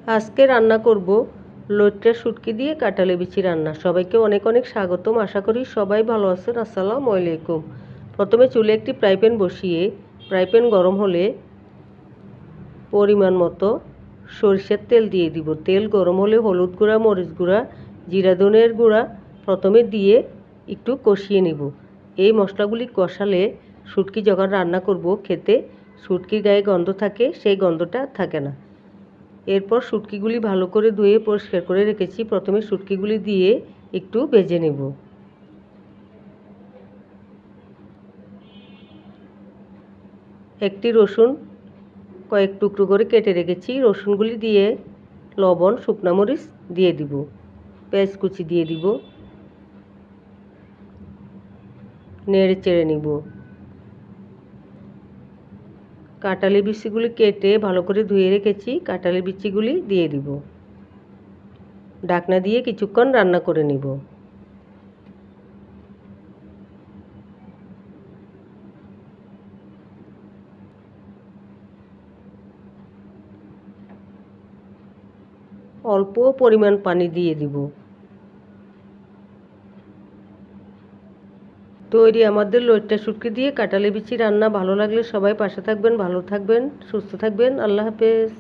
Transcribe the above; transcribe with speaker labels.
Speaker 1: আজকে রান্না করব লইট্টা শুটকি দিয়ে কাঁঠালি বিচি রান্না। সবাইকে অনেক অনেক স্বাগতম। আশা করি সবাই ভালো আছেন। আসসালামু আলাইকুম। প্রথমে চুলে একটি ফ্রাই প্যান বসিয়ে ফ্রাই প্যান গরম হলে পরিমাণ মতো সরিষার তেল দিয়ে দিব। তেল গরম হলে হলুদ গুঁড়া, মরিচ গুঁড়া, জিরা ধনের গুঁড়া প্রথমে দিয়ে একটু কষিয়ে নিব। এই মশলাগুলি কষালে শুটকি যখন রান্না করব খেতে শুটকির গায়ে গন্ধ থাকে, সেই গন্ধটা থাকে না। এরপর শুটকিগুলি ভালো করে ধুয়ে পরিষ্কার করে রেখেছি। প্রথমে শুটকিগুলি দিয়ে একটু ভেজে নেব। একটি রসুন কয়েক টুকরো করে কেটে রেখেছি। রসুনগুলি দিয়ে লবণ, শুকনা মরিচ দিয়ে দিব, পেঁয়াজ কুচি দিয়ে দিব, নেড়ে চেড়ে নিব। কাঁঠালি বিচিগুলি কেটে ভালো করে ধুয়ে রেখেছি। কাঁঠালি বিচিগুলি দিয়ে দিব। ঢাকনা দিয়ে কিছুক্ষণ রান্না করে নিব। অল্প পরিমাণ পানি দিয়ে দিব। তৈরি আমাদের লইট্টা শুটকি দিয়ে কাঁঠালি বিচি রান্না। ভালো লাগলে সবাই পাশে থাকবেন, ভালো থাকবেন, সুস্থ থাকবেন। আল্লাহ হাফেজ।